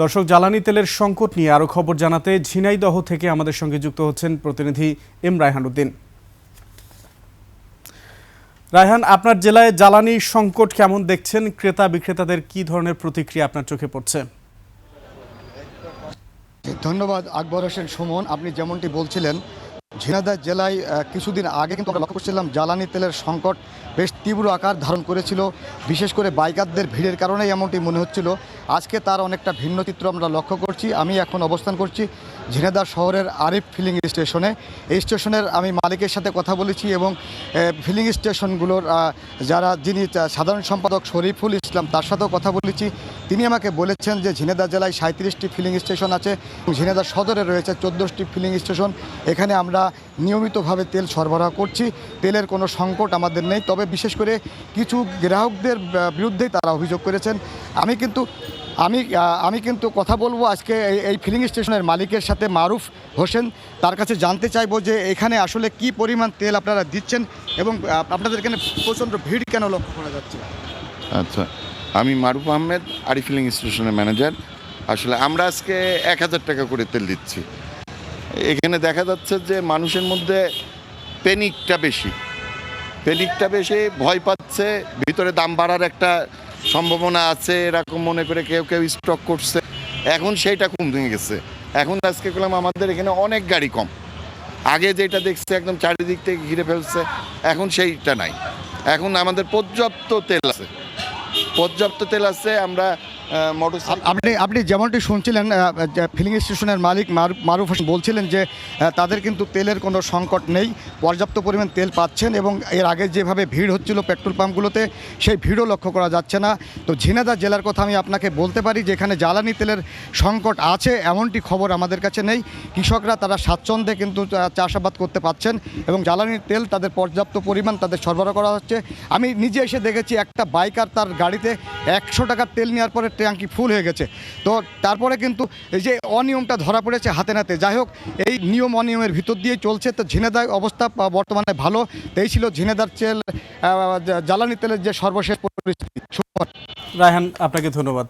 দর্শক, জ্বালানি তেলের সংকট নিয়ে আরো খবর জানাতে ঝিনাইদহ থেকে আমাদের সঙ্গে যুক্ত হচ্ছেন প্রতিনিধি এম রায়হান উদ্দিন। রায়হান, আপনার জেলায় জ্বালানি সংকট কেমন দেখছেন? ক্রেতা বিক্রেতাদের কি ধরনের প্রতিক্রিয়া আপনার চোখে পড়ছে? ধন্যবাদ আকবর হোসেন সুমন। আপনি যেমনটি বলছিলেন, ঝিনাইদহ জেলায় কিছুদিন আগে কিন্তু আমরা লক্ষ্য করছিলাম জ্বালানি তেলের সংকট বেশ তীব্র আকার ধারণ করেছিল। বিশেষ করে বাইকারদের ভিড়ের কারণেই এমনটি মনে হচ্ছিল। আজকে তার অনেকটা ভিন্ন চিত্র আমরা লক্ষ্য করছি। আমি এখন অবস্থান করছি ঝিনাইদহ শহরের আরিফ ফিলিং স্টেশনে। এই স্টেশনের আমি মালিকের সাথে কথা বলেছি এবং ফিলিং স্টেশনগুলোর যিনি সাধারণ সম্পাদক শরীফুল ইসলাম, তার সাথেও কথা বলেছি। তিনি আমাকে বলেছেন যে ঝিনাইদহ জেলায় 37টি ফিলিং স্টেশন আছে। ঝিনাইদহ সদরে রয়েছে 14টি ফিলিং স্টেশন। এখানে আমরা নিয়মিতভাবে তেল সরবরাহ করছি, তেলের কোনো সংকট আমাদের নেই। তবে বিশেষ করে কিছু গ্রাহকদের বিরুদ্ধেই তারা অভিযোগ করেছেন। আমি কিন্তু কথা বলবো আজকে এই ফিলিং স্টেশনের মালিকের সাথে, মারুফ হোসেন। তার কাছে জানতে চাইবো যে এখানে আসলে কি পরিমাণ তেল আপনারা দিচ্ছেন এবং আপনাদের এখানে প্রচণ্ড ভিড় কেন লক্ষ্য করা যাচ্ছে। আচ্ছা, আমি মারুফ আহমেদ, আরিফ ফিলিং স্টেশনের ম্যানেজার। আসলে আমরা আজকে 1000 টাকা করে তেল দিচ্ছি। এখানে দেখা যাচ্ছে যে মানুষের মধ্যে প্যানিকটা বেশি, ভয় পাচ্ছে, ভিতরে দাম বাড়ার একটা সম্ভাবনা আছে এরকম মনে করে কেউ কেউ স্টক করছে। এখন সেইটা কমে গেছে। এখন আজকে করলাম আমাদের এখানে অনেক গাড়ি কম। আগে যেটা দেখছে একদম চারিদিক থেকে ঘিরে ফেলছে, এখন সেইটা নাই। এখন আমাদের পর্যাপ্ত তেল আছে। আমরা আপনি যেমনটি শুনছিলেন, ফিলিং স্টেশনের মালিক মারুফ হোসেন বলছিলেন যে তাদের কিন্তু তেলের কোনো সংকট নেই, পর্যাপ্ত পরিমাণ তেল পাচ্ছেন এবং এর আগে যেভাবে ভিড় হচ্ছিল পেট্রোল পাম্পগুলোতে, সেই ভিড়ও লক্ষ্য করা যাচ্ছে না। তো ঝিনাইদহ জেলার কথা আমি আপনাকে বলতে পারি যে এখানে জ্বালানি তেলের সংকট আছে এমনটি খবর আমাদের কাছে নেই। কৃষকরা তারা স্বাচ্ছন্দ্যে কিন্তু চাষাবাদ করতে পারছেন এবং জ্বালানির তেল তাদের পর্যাপ্ত পরিমাণ তাদের সরবরাহ করা হচ্ছে। আমি নিজে এসে দেখেছি একটা বাইকার তার গাড়িতে 100 টাকার তেল নেওয়ার পরে ট্যাঙ্কি ফুল হয়ে গেছে। তো তারপরে কিন্তু এই যে অনিয়মটা ধরা পড়েছে হাতে নাতে। যাই হোক, এই নিয়ম অনিয়মের ভিতর দিয়ে চলছে। তো ঝিনাইদহ অবস্থা বর্তমানে ভালো। এই ছিল ঝিনাইদহ জ্বালানি তেলের যে সর্বশেষ পরিস্থিতি। রায়হান, আপনাকে ধন্যবাদ।